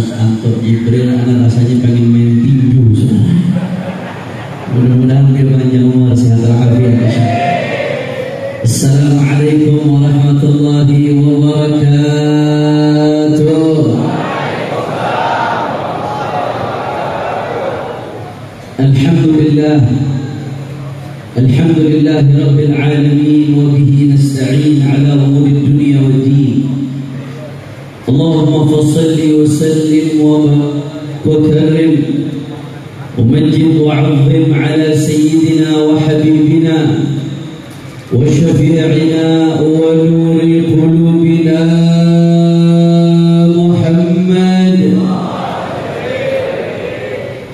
masuk kantor Jibril, anak rasanya pengen main tinju. Mudah-mudahan dia panjang umur, sehat walafiat. Assalamualaikum warahmatullahi wabarakatuh. Alhamdulillah rabbil alamin wa bihi nasta'in ala umuri dunya waddin. Allahumma fassalli wa sallim wa karrim wa majid wa 'azzim ala sayyidina wa habibina wa syafi'ina wa nuri qulubina Muhammad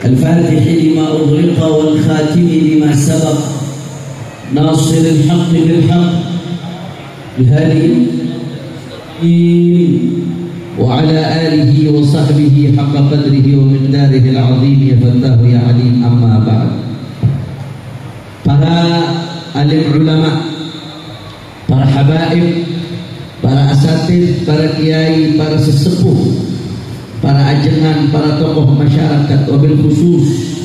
al-Fatih lima ughliqa wal khatim lima sabaq ناصر الحق بالحق الهادي وعلى آله وصحبه حق قدره ومقداره العظيم يا فتاه يا عليم. أما بعد. Para alim ulama, para habaib, para asatid, para kiai, para sesepuh, para ajengan, para tokoh masyarakat, wabil khusus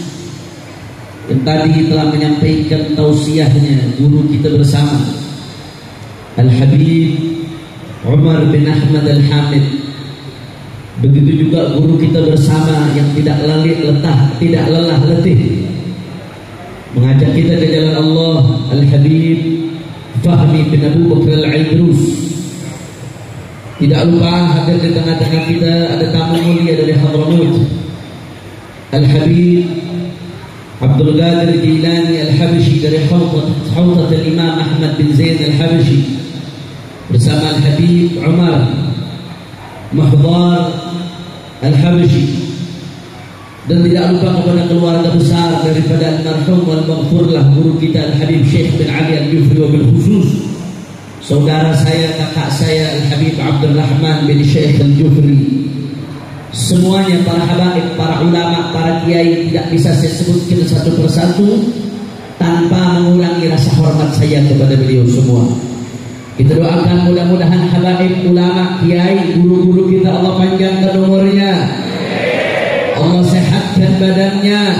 yang tadi telah menyampaikan tausiahnya guru kita bersama Al-Habib Umar bin Ahmad Al-Hamid. Begitu juga guru kita bersama yang tidak lelah letih mengajak kita ke jalan Allah, Al-Habib Fahmi bin Abu Bakr Al-Aidrus. Tidak lupa hadir di tengah-tengah kita ada tamu mulia dari Hadramaut, Al-Habib Abdul Qadir Jilani Al-Habashi dari Hawtat Al-Imam Ahmad bin Zain Al-Habashi bersama Al-Habib Umar Mahdar Al-Habashi, dan tidak lupa kepada keluarga besar daripada almarhum wal maghfurlah guru kita Al-Habib Syekh bin Ali Al-Jufri, wabil khusus saudara saya, kakak saya Al-Habib Abdul Rahman bin Syekh Al-Jufri. Semuanya para habaib, para ulama, para kiai tidak bisa saya sebutkan satu persatu tanpa mengulangi rasa hormat saya kepada beliau semua. Kita doakan mudah-mudahan habaib, ulama, kiai, guru-guru kita Allah panjangkan umurnya, Allah sehatkan badannya,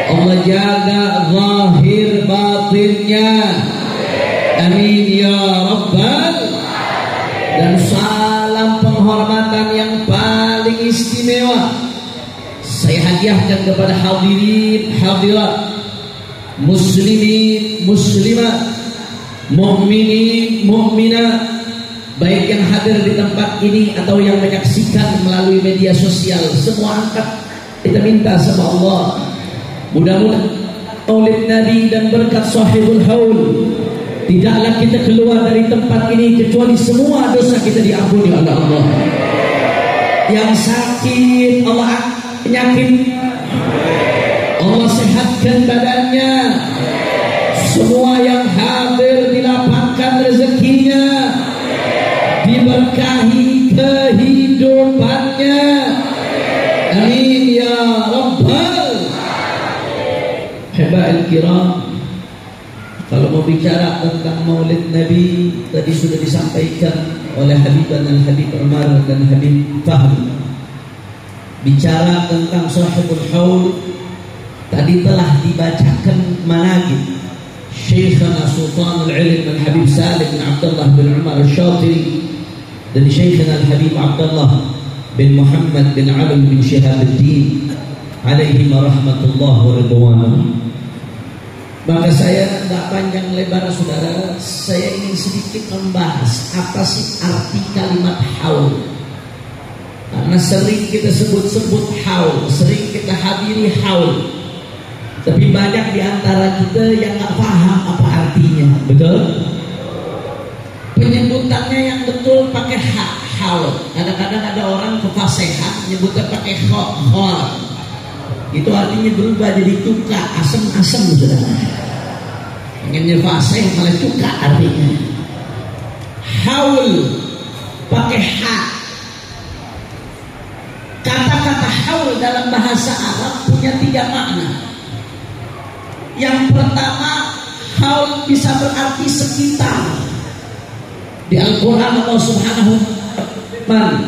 Allah jaga zahir batinnya, amin ya rabbal. Dan salam penghormatan yang paling istimewa saya hadiahkan kepada hadirin hadirat, muslimin muslimat, mukminin mukminat, baik yang hadir di tempat ini atau yang menyaksikan melalui media sosial. Semua angkat kita minta sama Allah, mudah-mudahan maulid Nabi dan berkat sahibul haul tidaklah kita keluar dari tempat ini kecuali semua dosa kita diampuni oleh Allah. Yang sakit Allah penyakit Allah sehatkan badannya, semua yang hadir dilapangkan rezekinya, diberkahi kehidupannya, amin ya rabbal. Habail kiram, kalau mau bicara tentang maulid Nabi tadi sudah disampaikan oleh Habiban Al-Habib Umar dan Habib Fahmi. Bicara tentang sahibul haul tadi telah dibacakan manaqib Syekhana Sultan Al-Ilm Al-Habib Salim bin Abdullah bin Umar Al-Shatiri dan Syekhana Al-Habib Abdullah bin Muhammad bin Ali bin Syihabuddin alaihim rahmatullah wa ridwanuh. Maka saya tidak panjang lebar saudara, saya ingin sedikit membahas apa sih arti kalimat haul. Karena sering kita sebut-sebut haul, sering kita hadiri haul, tapi banyak di antara kita yang nggak paham apa artinya, betul? Penyebutannya yang betul pakai haul. Kadang-kadang ada orang kefasihan nyebutnya pakai khol. Itu artinya berubah jadi cuka, asem-asem saudara. Pengennya fasih malah cuka artinya. Haul pakai ha. Kata-kata haul dalam bahasa Arab punya 3 makna. Yang pertama, haul bisa berarti sekitar. Di Al-Quran Allah Subhanahu wa ta'ala,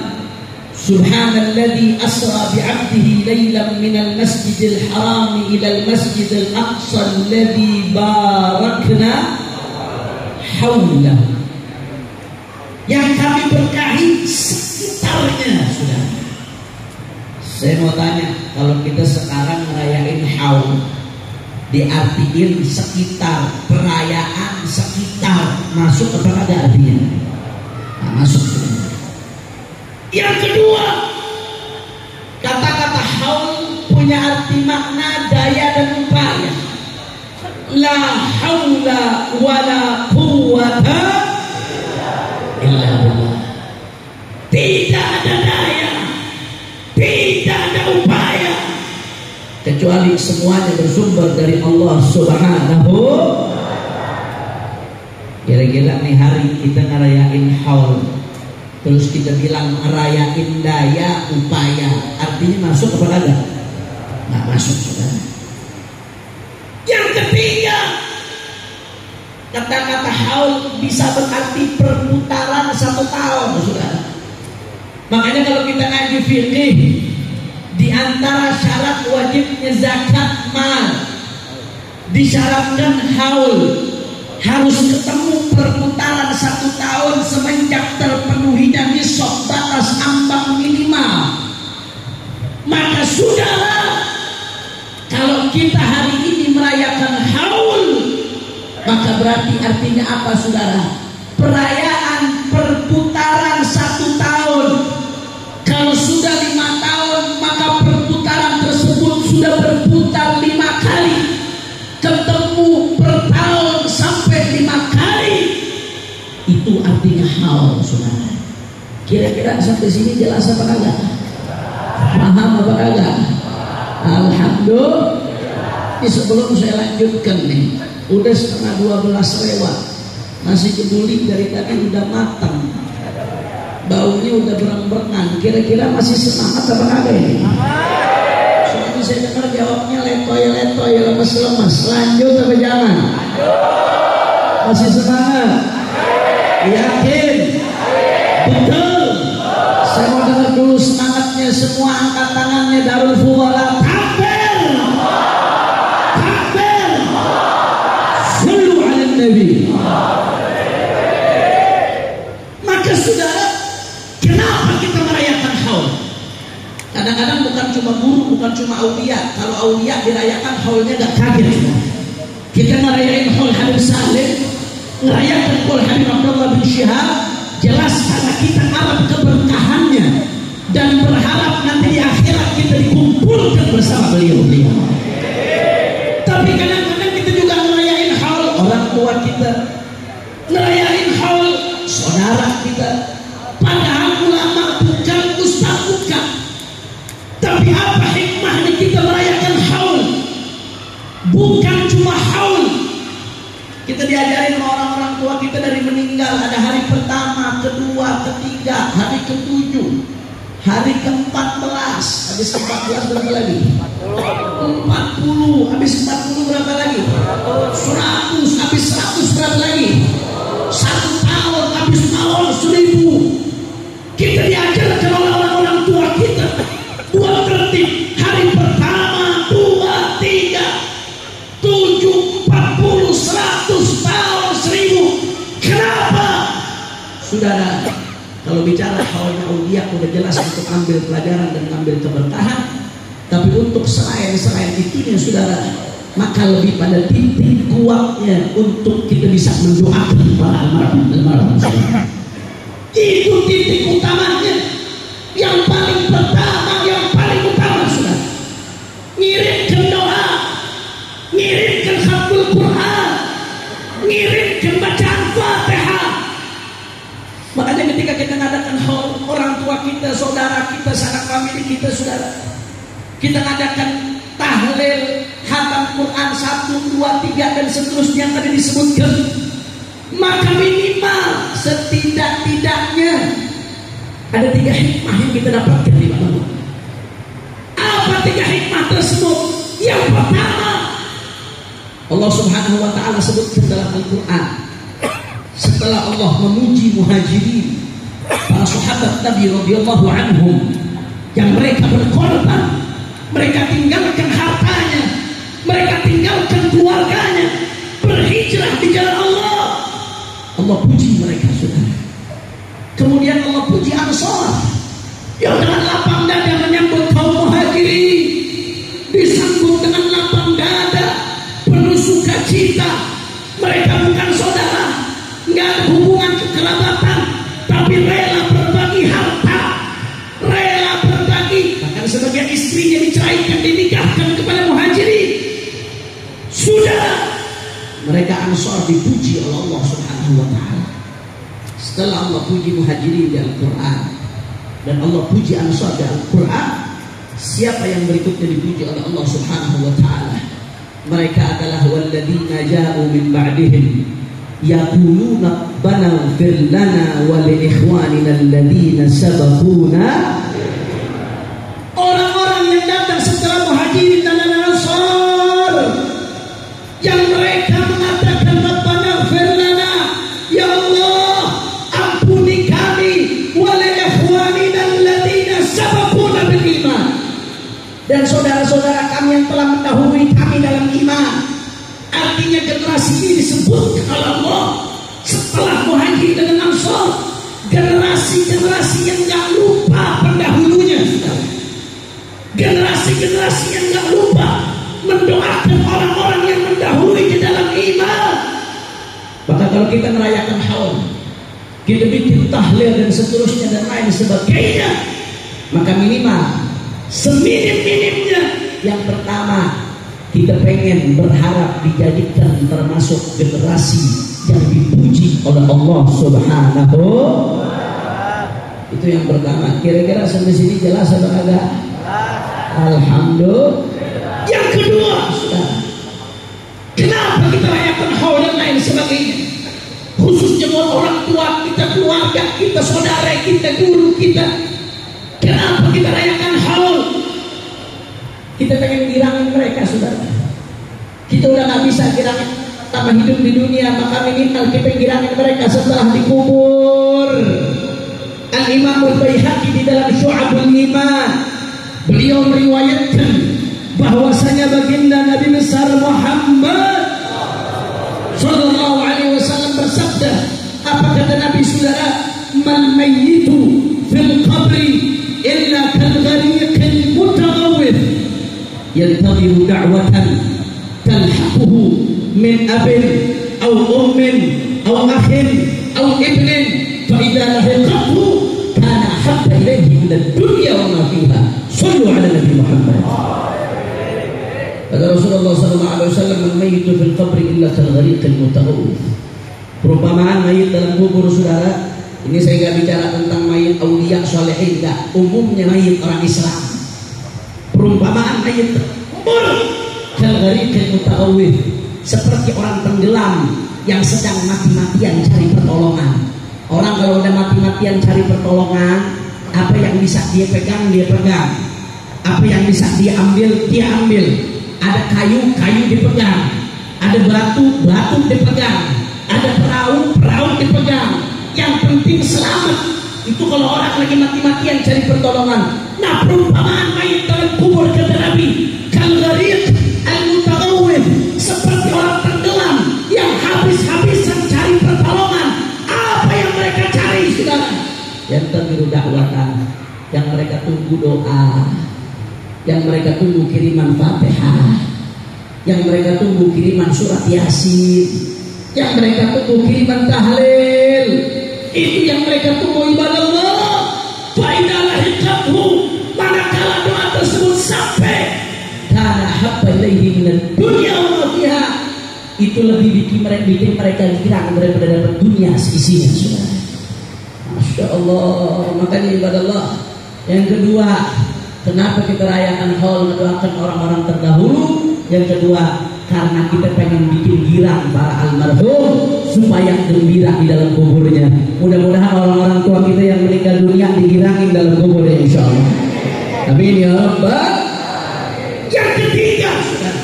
Subhanalladzi asra bi'abdihi lailan minal masjidil haram ilal masjidil aqsa alladzi barakna haulahu. Yang kami berkahi sekitarnya, sudah. Saya mau tanya, kalau kita sekarang merayain haul, diartiin sekitar, perayaan sekitar, masuk apa ada artinya? Nah, masuk. Yang kedua, kata-kata haul punya arti makna daya dan upaya. La haula wala quwwata illa billah. Tidak ada daya, tidak ada upaya, kecuali semuanya bersumber dari Allah Subhanahu. Kira-kira nih hari kita ngerayain haul, terus kita bilang ngerayain daya upaya, artinya masuk apa enggak? Nggak masuk, saudara. Yang ketiga, kata-kata haul bisa berarti perputaran 1 tahun, saudara. Makanya kalau kita ngaji fikih, di antara syarat wajibnya zakat mal, disyaratkan haul, harus ketemu perputaran 1 tahun semenjak terpenuhinya nisab, batas ambang minimal. Maka saudara, kalau kita hari ini merayakan haul, maka berarti artinya apa, saudara? Perayaan perputaran 1 tahun. Kalau sudah 5 tahun, maka perputaran tersebut sudah berputar 5 kali. Ketemu per tahun sampai 5 kali. Itu artinya haul, saudara. Kira-kira sampai sini jelas apa kagak? Paham apa kagak? Alhamdulillah. Ini sebelum saya lanjutkan nih, udah setengah 12 lewat, nasi kebuli dari tadi udah matang, baunya udah berang-berangan. Kira-kira masih semangat apa kagak ini? Soalnya saya dengar jawabnya letoy-letoy, lemes-lemes. Lanjut apa jangan? Masih semangat? Yakin? Betul? Saya mau dengar dulu semangatnya. Semua angkat tangannya. Darul Fuqara. Takbir! Takbir! Sallu ala Nabi. Maka saudara, kenapa kita merayakan haul? Kadang-kadang bukan cuma guru, bukan cuma aulia. Kalau aulia dirayakan haulnya gak kaget. Kita ngerayain haul Habib Salim, ngerayakan haul Habib Abdullah bin Syihab, jelas karena kita harap keberkahannya dan berharap nanti di akhirat kita dikumpulkan bersama beliau-beliau. Tapi kadang-kadang kita juga ngerayain haul orang tua kita, ngerayain haul saudara kita. Padahal ulama bukan, ustaz bukan. Tapi apa hikmahnya kita merayakan haul? Bukan cuma haul. Kita diajarin sama orang-orang tua kita dari meninggal. Ada hari pertama, kedua, ketiga, hari ke-7, hari ke-14. Habis 14 berapa lagi? 40. Habis 40 berapa lagi? 100. Habis 100 berapa lagi? 1 tahun. Habis tahun 1000. Kita diajarkan oleh orang-orang tua kita buat tertib. Hari pertama, 2, 3, 7, 40, 100, tahun 1000. Kenapa? Saudara, kalau bicara haulnya aulia udah jelas untuk ambil pelajaran dan ambil keberkahan. Tapi untuk selain itunya, saudara, maka lebih pada titik kuatnya untuk kita bisa mendoakan para almarhum. Itu titik utamanya. Yang paling pertama, yang paling utama, saudara, ngirimkan doa, ngirimkan khatul Quran, ngirimkan bacaan Fatihah. Makanya ketika kita ngadakan haul, orang tua kita, saudara kita, sanak famili kita, saudara, kita ngadakan tahlil, khatam Quran 1, 2, 3 dan seterusnya yang tadi disebutkan, maka minimal setidak-tidaknya ada 3 hikmah yang kita dapatkan di mana. Apa 3 hikmah tersebut? Yang pertama, Allah Subhanahu wa ta'ala sebutkan dalam Al-Quran, setelah Allah memuji muhajirin, para para sahabat Nabi radhiyallahu anhum yang mereka berkorban, mereka tinggalkan hartanya, mereka tinggalkan keluarganya, berhijrah di jalan Allah. Allah puji mereka, saudara. Kemudian Allah puji Ansar yang dengan lapang dada menyambut kaum Muhajirin, disambut dengan lapang dada, penuh sukacita. Mereka bukan saudara, nggak ada hubungan kekerabatan, tapi rela berbagi harta, rela berbagi. Bahkan sebagian istrinya diceraikan, dinikahkan kepada Muhajirin. Sudah, mereka Ansar dipuji oleh Allah Subhanahu wa Ta'ala. Setelah Allah puji Muhajirin di Al-Quran dan Allah puji Ansar di Al-Quran, siapa yang berikutnya dipuji oleh Allah Subhanahu wa Ta'ala? Mereka adalah walladzina ja'u min ba'dihim yaquluna rabbana ighfir lana wa li ikhwanina alladzina sabaquna. Orang-orang yang datang setelah Muhajirin dan Ansar yang mereka mengatakan rabbana ighfir lana, ya Allah ampuni kami, wa li ikhwanina alladzina sabaquna bil iman, dan saudara-saudara kami yang telah mendahului kami dalam iman. Artinya generasi ini disebutkan oleh Allah setelah Muhajirin dan Ansar, generasi-generasi yang gak lupa pendahulunya, generasi-generasi yang gak lupa mendoakan orang-orang yang mendahului di dalam iman. Maka kalau kita merayakan haul, kita bikin tahlil dan seterusnya dan lain sebagainya, maka minimal seminim-minimnya yang pertama, kita pengen berharap dijadikan termasuk generasi yang dipuji oleh Allah Subhanahu. Itu yang pertama. Kira-kira sampai sini jelas atau enggak? Alhamdulillah. Yang kedua, kenapa kita rayakan haul dan lain sebagainya? Khususnya buat orang tua kita, keluarga kita, saudara kita, guru kita. Kenapa kita rayakan haul? Kita pengen girangin mereka, saudara. Kita udah gak bisa girangin tambah hidup di dunia, maka minimal kita girangin mereka setelah dikubur. Al-Imam Al-Baihaqi di dalam Syu'abul Iman, beliau meriwayatkan bahwasanya baginda Nabi besar Muhammad sallallahu alaihi wasallam bersabda, apa kata Nabi, saudara? Man mayyitu fil qabri illa kal ghariqil mutaghawwith yantadhiru da'watan talhaquhu min abin aw ummin aw akhin aw ibnin fa idza lahiqahu kana habba ilayhi min ad-dunya wa ma fiha. Shallu ala Nabi Muhammad. Kata Rasulullah sallallahu alaihi wasallam, man mayyitu fil qabri illa kal ghariqil mutaghawwith. Perumpamaan mayit dalam kubur, saudara. Ini saya nggak bicara tentang mayit aulia solehin, enggak. Umumnya mayit orang Islam. Perumpamaan mayit kubur kalgharikil mutaghawwith, seperti orang tenggelam yang sedang mati-matian cari pertolongan. Orang kalau udah mati-matian cari pertolongan, apa yang bisa dia pegang dia pegang, apa yang bisa dia ambil dia ambil. Ada kayu dipegang, ada batu dipegang, ada perahu dipegang. Yang penting selamat. Itu kalau orang lagi mati-matian cari pertolongan. Nah, perumpamaan mayit dalam kubur kata Nabi, kalgharik al-mutaghawwith, seperti orang tenggelam yang habis-habisan cari pertolongan. Apa yang mereka cari, saudara? Yang terbiru dakwatan, yang mereka tunggu doa, yang mereka tunggu kiriman Fatihah, yang mereka tunggu kiriman surat Yasin, yang mereka tunggu kiriman tahlil. Itu yang mereka tunggu, ibadah Allah. Faidalah hijabhu, manakala doa tersebut sampai, karena habba ilaihi minad dunya wa ma fiha, itu lebih bikin mereka girang daripada dapat dunia seisinya, saudara. Masya Allah. Makanya ibadah Allah. Yang kedua, kenapa kita rayakan haul, mendoakan orang-orang terdahulu? Yang kedua, karena kita pengen bikin girang para almarhum supaya gembira di dalam kuburnya. Mudah-mudahan orang-orang tua kita yang meninggal dunia digirangin dalam kuburnya, insya Allah. Amin ya Rabbal. Yang ketiga, saudara,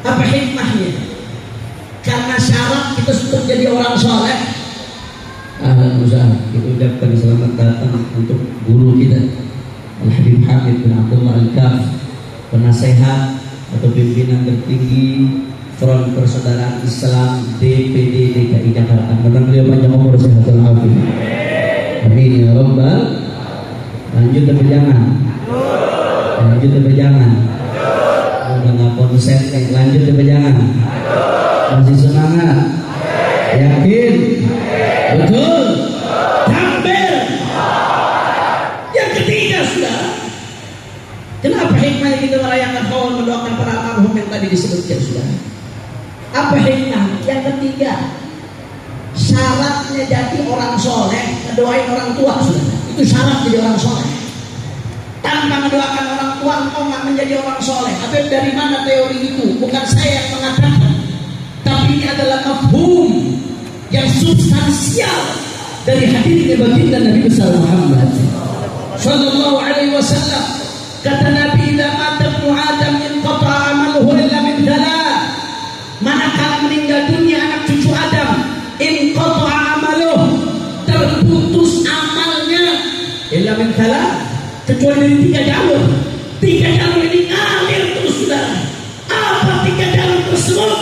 apa hikmahnya? Karena syarat kita untuk jadi orang soleh, Ahlan usaha, kita ucapkan selamat datang untuk guru kita Al-Habib Hamid bin Abdullah Al-Kaf, penasehat atau pimpinan tertinggi Front Persaudaraan Islam DPD DKI Jakarta. Mudah-mudahan beliau panjang umur sehat walafiat. Amin ya rabbal. Lanjut tapi jangan. Lanjut tapi jangan. Udah nggak konsen nih. Lanjut tapi jangan. Masih semangat? Yakin? Betul. Takbir. Yang ketiga sudah. Kenapa hikmahnya kita merayakan haul mendoakan para almarhum yang tadi disebutkan sudah? Apa hikmah? Yang ketiga, syaratnya jadi orang soleh, mendoain orang tua sudah. Itu syarat jadi orang soleh. Tanpa mendoakan orang tua, engkau nggak menjadi orang soleh. Tapi dari mana teori itu? Bukan saya yang mengatakan, tapi ini adalah mafhum yang substansial dari hadirnya baginda Nabi besar Muhammad sallallahu alaihi wasallam. Kata Nabi, "Idza mata ibnu Adam inqata'a 'amaluhu illa min thalath." Manakala meninggal dunia anak cucu Adam, inqata'a 'amaluhu, terputus amalnya, illa min thalath, kecuali dari 3 jalur. 3 jalur ini ngalir terus saudara. Apa 3 jalur tersebut?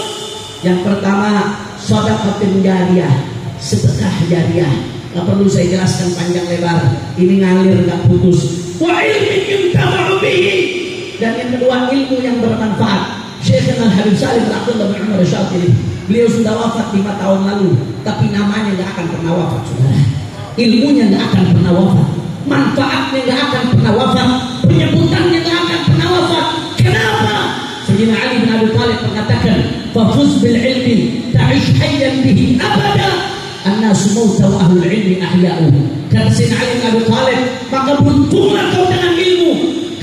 Yang pertama, sedekah jariyah, sedekah jariyah. Gak perlu saya jelaskan panjang lebar. Ini ngalir gak putus. Wa ilmin yuntafa'u bihi. Dan yang kedua, ilmu yang bermanfaat. Syekh Al-Habib Salim Abdullah bin Umar Syatiri, beliau sudah wafat 5 tahun lalu, tapi namanya gak akan pernah wafat saudara. Ilmunya gak akan pernah wafat, manfaatnya gak akan pernah wafat, penyebutannya gak akan pernah wafat. Kenapa? Sayyidina Ali bin Abi Thalib mengatakan, "Fafuz bil ilmi ta'ish hayyan bihi abada, an-nasu mauta wa ahlul ilmi ahya'u." Kata Sayyidina Ali bin Abi Thalib, maka beruntunglah kau dengan ilmu,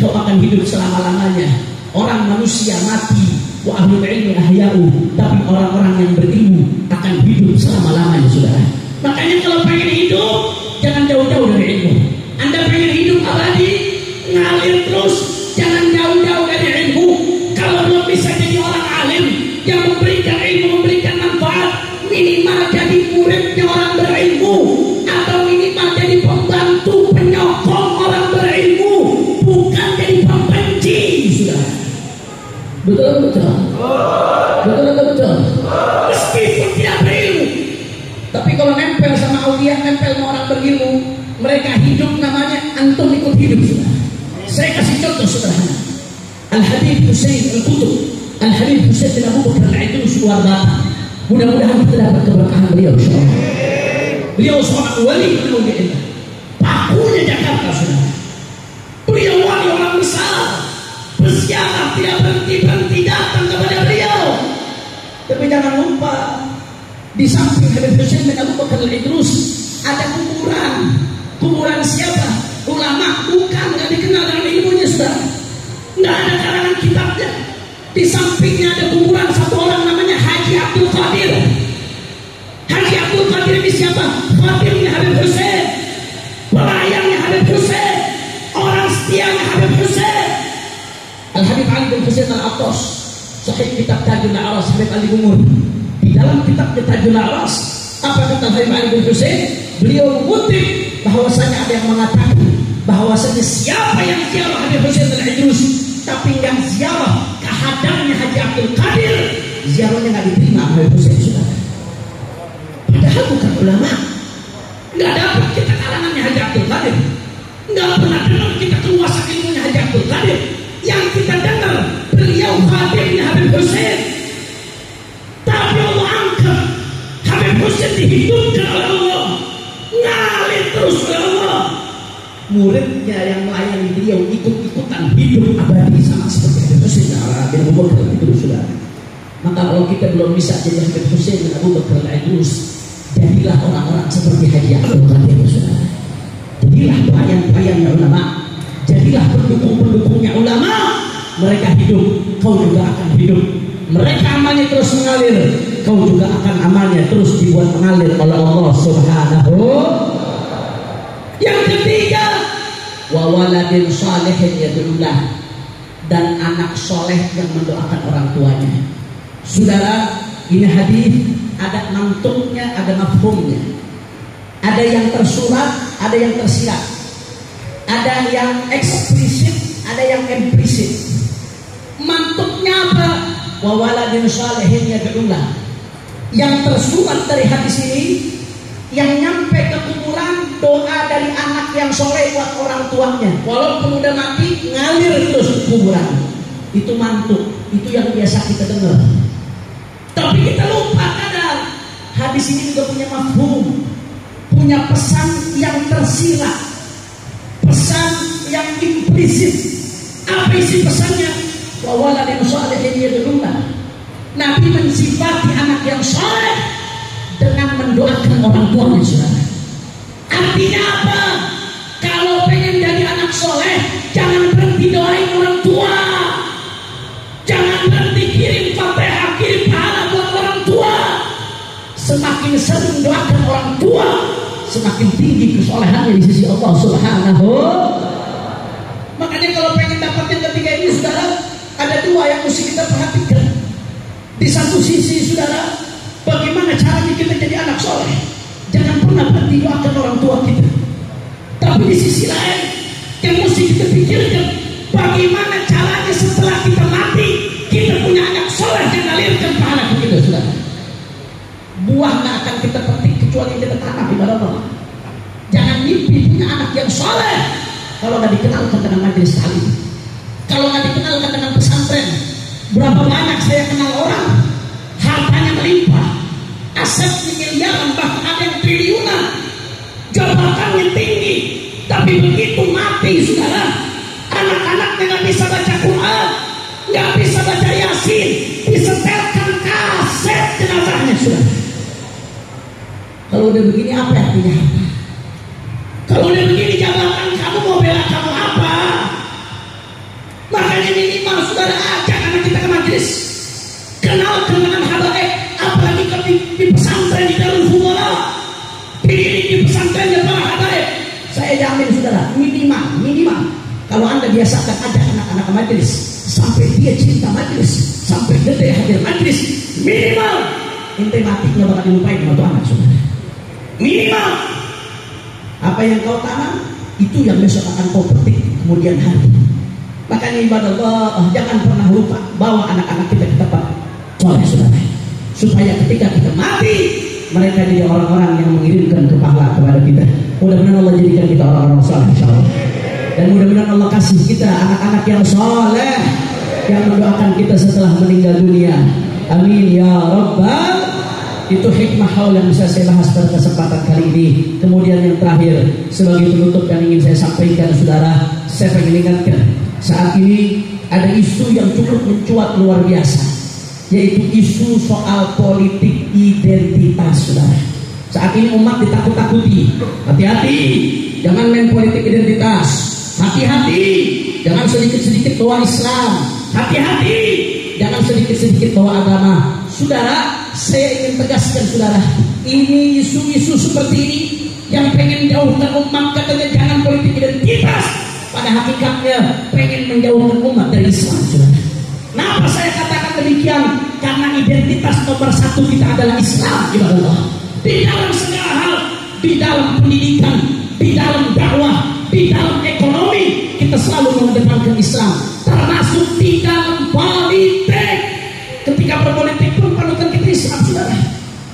kau akan hidup selama-lamanya. Orang manusia mati, wa ahlul ilmi ahya'u, tapi orang-orang yang berilmu akan hidup selama-lamanya saudara. Makanya kalau pengen hidup, jangan jauh-jauh dari ilmu. Anda pengen hidup abadi, ngalir terus, jangan jauh-jauh dari ilmu. Kalau belum bisa jadi orang alim yang memberikan ilmu, memberikan manfaat, minimal jadi muridnya orang berilmu, atau minimal jadi pembantu penyokong orang berilmu, bukan jadi pembenci sudah. Betul betul. Betul betul. Meskipun tidak berilmu, tapi kalau nempel sama aulia, nempel sama orang berilmu, mereka hidup namanya antum ikut hidup sudah. Saya kasih contoh sederhana. Al-Habib Husain Al-Qutub, Al-Habib Husain bin Abu Bakar Al-Idrus luar batang. Mudah-mudahan kita dapat keberkahan beliau insyaallah. Beliau seorang wali min auliyaillah. Pakunya Jakarta sudah. Beliau wali orang besar. Bersiaga tidak berhenti-berhenti datang kepada beliau. Tapi jangan lupa, di samping Habib Husain bin Abu Bakar Al-Idrus ada kuburan. Kuburan siapa? Ulama, bukan, nggak dikenal dengan ilmunya sudah. Nggak ada karangan kitabnya. Di sampingnya ada kuburan satu orang namanya Haji Abdul Qadir. Haji Abdul Qadir ini siapa? Khadirnya Habib Husain, pelayangnya Habib Husain, orang setianya Habib Husain. Al-Habib Ali bin Husain Al-Attas, sahih kitab Tajul Aras Habib Ali Umur. Di dalam kitab Tajul Aras, apa kata Habib Ali bin Husain? Beliau mengutip bahwasanya ada yang mengatakan bahwasanya siapa yang ziarah Habib Husain Al-Idrus tapi yang ziarah kehadamnya Haji Abdul Qadir, ziarahnya nggak diterima Habib Husain sudah. Padahal bukan ulama, nggak dapat kita karangannya Haji Abdul Qadir, nggak pernah dengar kita keluasan ilmunya Haji Abdul Qadir. Yang kita dengar beliau khadirnya Habib Husain, tapi Allah angkat Habib Husain dihidupkan oleh Allah, ngalir terus oleh Allah. Muridnya yang melayani beliau ikut-ikutan hidup abadi sama seperti Habib Husain bin Abu Bakar Al-Idrus sudah. Maka kalau kita belum bisa jadi Habib Husain bin Abu Bakar Al-Idrus, jadilah orang-orang seperti Haji Abdul Qadir sudah. Jadilah pelayan-pelayannya ulama, jadilah pendukung-pendukungnya ulama. Mereka hidup, kau juga akan hidup. Mereka amalnya terus mengalir, kau juga akan amalnya terus dibuat mengalir oleh Allah Subhanahu. Yang ketiga, wa waladin salihin yad'ulah, dan anak soleh yang mendoakan orang tuanya. Saudara, ini hadis ada mantuknya, ada mafhumnya. Ada yang tersurat, ada yang tersirat. Ada yang eksplisit, ada yang implisit. Mantuknya apa? Wa waladin shalihin yad'ulah. Yang tersurat dari hadis ini, yang nyampe ke kuburan, doa dari anak yang soleh buat orang tuanya. Walaupun udah mati, ngalir terus ke kuburan. Itu mantuk, itu yang biasa kita dengar. Tapi kita lupa kadang hadis ini juga punya mafhum, punya pesan yang tersirat, pesan yang implisit. Apa isi pesannya? Wa waladin shalihin yad'ulah. Nabi mensifati anak yang soleh dengan mendoakan orang tuanya, saudara. Artinya apa? Kalau pengen jadi anak soleh, jangan berhenti doain orang tua, jangan berhenti kirim fatihah, kirim pahala buat orang tua. Semakin sering doakan orang tua, semakin tinggi kesolehannya di sisi Allah Subhanahu. Makanya kalau pengen dapatin ketiga ini, saudara, ada dua yang mesti kita perhatikan. Di satu sisi, saudara, bagaimana caranya kita jadi anak soleh? Jangan pernah berhenti doakan orang tua kita. Tapi di sisi lain, yang mesti kita pikirkan, bagaimana caranya setelah kita mati, kita punya anak soleh yang mengalirkan pahala kita, saudara. Buah nggak akan kita petik kecuali kita tanam ibadah Allah. Jangan mimpi punya anak yang soleh kalau nggak dikenalkan dengan majelis taklim, kalau nggak dikenalkan dengan pesantren. Berapa banyak saya kenal orang, hartanya melimpah, asetnya miliaran, bahkan ada yang triliunan, jabatannya tinggi, tapi begitu mati, saudara, anak-anaknya nggak bisa baca Quran, nggak bisa baca Yasin, disetelkan kaset jenazahnya, saudara. Kalau udah begini apa artinya? Kalau udah begini jabatan kamu mau bela kamu apa? Makanya minimal saudara ajak anak kita ke majelis, kenalkan dengan habaib, apalagi di pesantren, di Darul Fudala, dididik di pesantrennya para habaib. Saya jamin saudara, minimal kalau anda biasakan ajak anak-anak ke majelis, sampai dia cinta majelis, sampai dia hadir majelis, minimal ente mati nggak bakal dilupain sama tuh anak, saudara. Minimal apa yang kau tanam itu yang besok akan kau petik kemudian hari. Makanya ibadah Allah, jangan pernah lupa bawa anak-anak kita ke tempat soleh, saudara, supaya ketika kita mati mereka jadi orang-orang yang mengirimkan pahala kepada kita. Mudah-mudahan Allah jadikan kita orang-orang soleh, insyaallah. Dan mudah-mudahan Allah kasih kita anak-anak yang soleh yang mendoakan kita setelah meninggal dunia. Amin ya rabbal. Itu hikmah haul yang bisa saya bahas pada kesempatan kali ini. Kemudian yang terakhir, sebagai penutup yang ingin saya sampaikan, saudara, saya ingin ingatkan, saat ini ada isu yang cukup mencuat luar biasa, yaitu isu soal politik identitas, saudara. Saat ini umat ditakut-takuti. Hati-hati, jangan main politik identitas. Hati-hati, jangan sedikit-sedikit bawa Islam. Hati-hati, jangan sedikit-sedikit bawa agama. Saudara, saya ingin tegaskan, saudara, ini isu-isu seperti ini yang pengen jauhkan umat, katanya jangan politik identitas, pada hakikatnya pengen menjauhkan umat dari Islam, saudara. Kenapa saya katakan demikian? Karena identitas nomor satu kita adalah Islam, ibadah Allah. Di dalam segala hal, di dalam pendidikan, di dalam dakwah, di dalam ekonomi, kita selalu mengedepankan Islam, termasuk di dalam politik. Ketika berpolitik pun panutan kita Islam, saudara.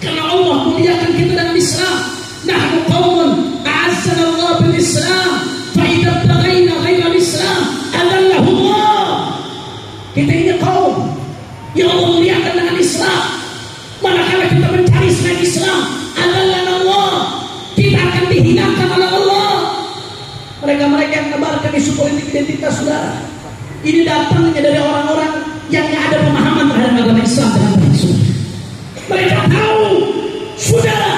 Karena Allah muliakan kita dengan Islam. Nahnu qaumun a'azzana Allah bil Islam, fa idza baghaina ghairal Islam adallahullah. Kita ini kaum yang Allah muliakan dengan Islam. Manakala kita mencari selain Islam, adallanallah, kita akan dihinakan oleh Allah. Mereka-mereka yang menebarkan isu politik identitas, saudara, ini datangnya dari orang-orang yang ada pemahaman terhadap agama Islam dengan baik, saudara. Mereka tahu, saudara,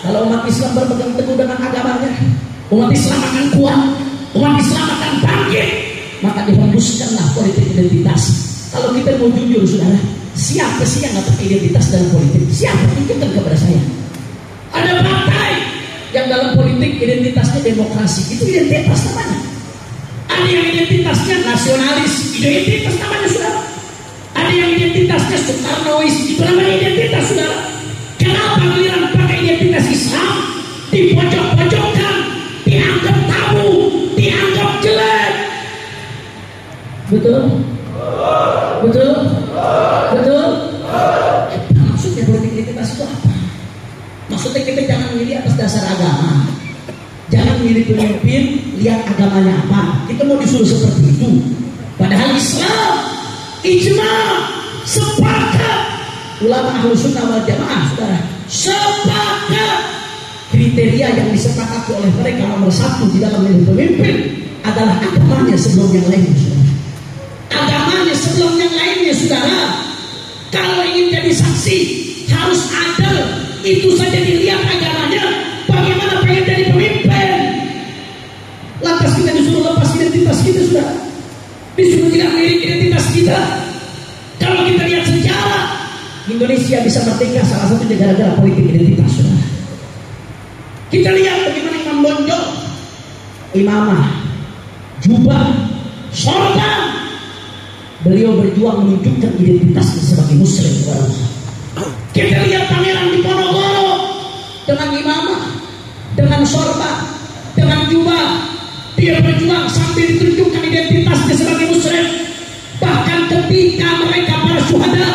kalau umat Islam berpegang teguh dengan agamanya, umat Islam akan kuat, umat Islam akan bangkit, maka dihembuskanlah politik identitas. Kalau kita mau jujur, saudara, siapa sih yang nggak pakai identitas dalam politik? Siapa? Tunjukkan kepada saya. Ada partai yang dalam politik identitasnya demokrasi, itu identitas namanya. Ada yang identitasnya nasionalis, identitas namanya, saudara. Ada yang identitasnya Soekarnois, itu namanya identitas, saudara. Kenapa giliran pakai identitas Islam dipojok-pojokkan, dianggap tabu, dianggap jelek. Betul? Betul? Betul? Apa maksudnya politik identitas itu apa? Maksudnya kita jangan milih atas dasar agama. Jangan milih pemimpin, lihat agamanya apa. Kita mau disuruh seperti itu. Padahal Islam, ijma, sepakat. Ulama Ahlus Sunnah wal Jamaah, saudara, sepakat. Kriteria yang disepakati oleh mereka nomor satu di dalam memilih pemimpin adalah agamanya sebelum yang lainnya, saudara. Agamanya sebelum yang lainnya, saudara. Kalau ingin jadi saksi harus adil. Itu saja dilihat agamanya. Bagaimana pengen jadi pemimpin? Lantas kita disuruh lepas identitas kita, saudara. Disuruh tidak memiliki identitas kita. Kalau kita lihat sejarah, Indonesia bisa merdeka salah satunya gara-gara politik identitas, saudara. Kita lihat bagaimana Imam Bonjol, imamah, jubah, sorban. Beliau berjuang menunjukkan identitasnya sebagai muslim, saudara. Kita lihat Pangeran Diponegoro dengan imamah, dengan sorban, dengan jubah. Dia berjuang sambil ditunjukkan identitasnya sebagai muslim. Bahkan ketika mereka para syuhada,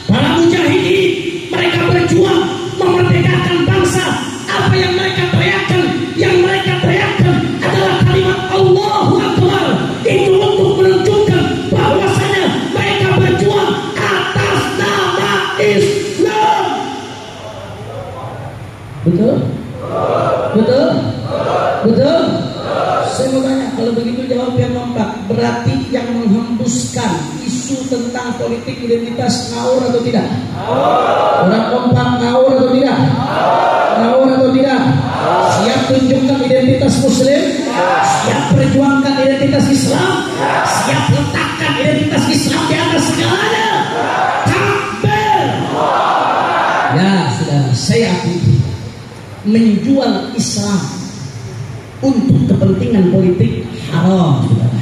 para mujahidin, mereka berjuang memerdekakan bangsa. Apa yang mereka teriakkan? Yang mereka teriakkan adalah kalimat Allahu Akbar. Itu untuk menunjukkan bahwasanya mereka berjuang atas nama Islam. Betul? Betul? Betul? Saya mau tanya, kalau begitu jawab yang kompak. Berarti yang menghembuskan isu tentang politik identitas ngawur atau tidak? Orang kompak ngawur atau tidak? Ngawur atau tidak? Siap tunjukkan identitas muslim? Siap perjuangkan identitas Islam? Siap letakkan identitas Islam di atas segalanya? Takbir! Ya, saudara, saya akui menjual Islam untuk kepentingan politik haram, saudara.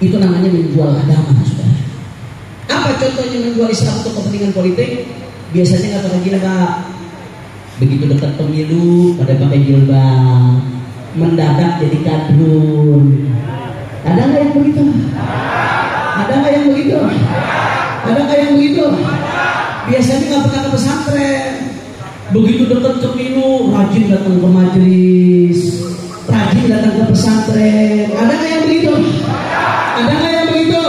Itu namanya menjual agama, saudara. Apa contohnya menjual Islam untuk kepentingan politik? Biasanya nggak pakai jilbab. Begitu dekat pemilu pada pakai jilbab. Mendadak jadi kadrun. Ada nggak yang begitu? Ada nggak yang begitu? Ada nggak yang begitu? Biasanya nggak pernah ke pesantren. Begitu dekat pemilu rajin datang ke majelis, rajin datang ke pesantren. Ada nggak yang begitu? Ada nggak yang begitu?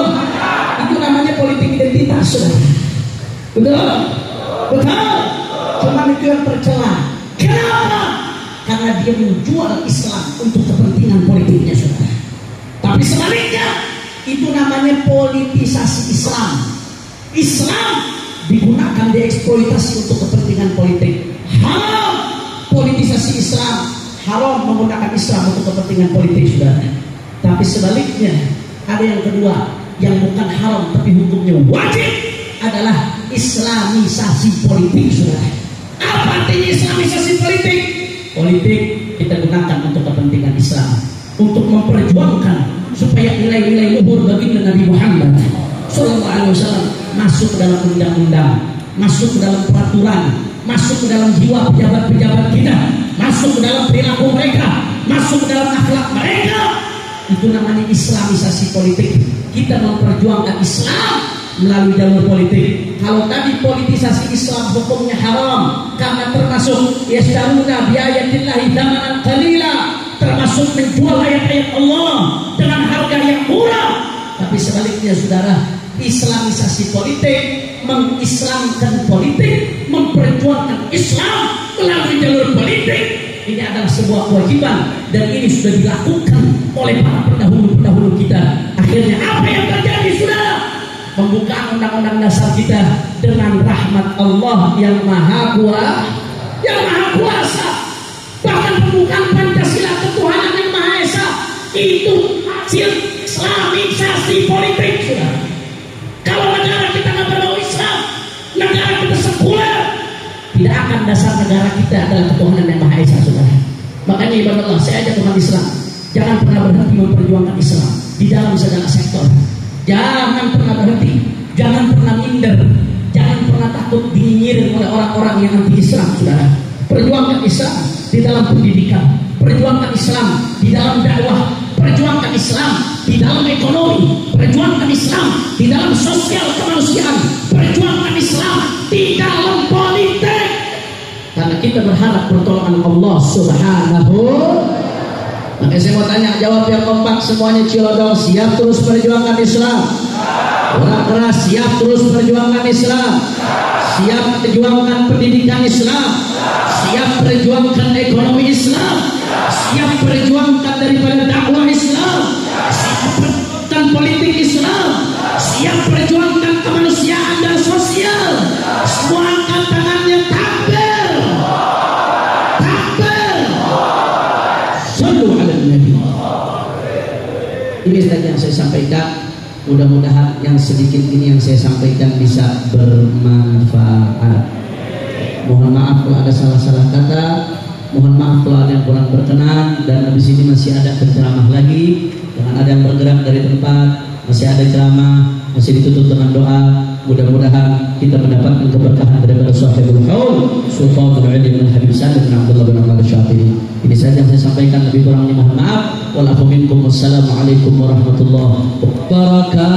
Itu namanya politik identitas, saudara. Betul? Betul? Cuma itu yang tercela. Kenapa? Karena dia menjual Islam untuk kepentingan politiknya, saudara. Tapi sebaliknya, itu namanya politisasi Islam. Islam digunakan, dieksploitasi untuk kepentingan politik. Haram politisasi Islam, haram menggunakan Islam untuk kepentingan politik, saudara. Tapi sebaliknya, ada yang kedua, yang bukan haram tapi hukumnya wajib, adalah Islamisasi politik, saudara. Apa artinya Islamisasi politik? Politik kita gunakan untuk kepentingan Islam, untuk memperjuangkan supaya nilai-nilai luhur baginda Nabi Muhammad SAW masuk ke dalam undang-undang, masuk ke dalam peraturan, masuk ke dalam jiwa pejabat-pejabat kita, masuk ke dalam perilaku mereka, masuk ke dalam akhlak mereka. Itu namanya Islamisasi politik. Kita memperjuangkan Islam melalui jalur politik. Kalau tadi politisasi Islam hukumnya haram karena termasuk yastaruna biayatillahi dzamanan qalila, termasuk menjual ayat-ayat Allah dengan harga yang murah. Tapi sebaliknya, saudara, Islamisasi politik, mengislamkan politik, memperjuangkan Islam melalui jalur politik, ini adalah sebuah kewajiban dan ini sudah dilakukan oleh para pendahulu-pendahulu kita. Akhirnya apa yang terjadi, saudara? Pembukaan undang-undang dasar kita dengan rahmat Allah yang maha kuasa, bahkan pembukaan Pancasila ketuhanan yang maha esa, itu hasil Islamisasi politik, saudara. Kalau negara kita nggak berbau Islam, negara kita sekuler, tidak akan dasar negara kita adalah ketuhanan yang maha esa, saudara. Makanya ibadah Allah, saya ajak umat Islam, jangan pernah berhenti memperjuangkan Islam di dalam segala sektor. Jangan pernah berhenti, jangan pernah minder, jangan pernah takut dinyirin oleh orang-orang yang anti Islam, saudara. Perjuangkan Islam. di dalam pendidikan, perjuangkan Islam di dalam dakwah, perjuangkan Islam di dalam ekonomi, perjuangkan Islam di dalam sosial kemanusiaan, perjuangkan Islam di dalam politik. Karena kita berharap pertolongan Allah Subhanahu. Makanya saya mau tanya, jawab yang kompak semuanya Cilodong, siap terus perjuangkan Islam? Orang keras siap terus perjuangkan Islam? Siap perjuangkan pendidikan Islam? Siap perjuangkan ekonomi Islam? Siap perjuangkan daripada dakwah Islam? Siap perjuangkan politik Islam? Siap perjuangkan kemanusiaan dan sosial? Semua angkat tangannya, takbir! Takbir! Sallu ala Nabi. Ini saja yang saya sampaikan. Mudah-mudahan yang sedikit ini yang saya sampaikan bisa bermanfaat. Mohon maaf kalau ada salah-salah kata, mohon maaf kalau ada yang kurang berkenan, dan habis ini masih ada penceramah lagi. Jangan ada yang bergerak dari tempat, masih ada ceramah, masih ditutup dengan doa. Mudah-mudahan kita mendapatkan keberkahan daripada Sahibul Haul Sultanul Ilmi bin Habib Salim bin Abdullah bin Ahmad Syafi'i. Ini saja yang saya sampaikan, lebih kurangnya mohon maaf. Wassalamualaikum warahmatullahi wabarakatuh.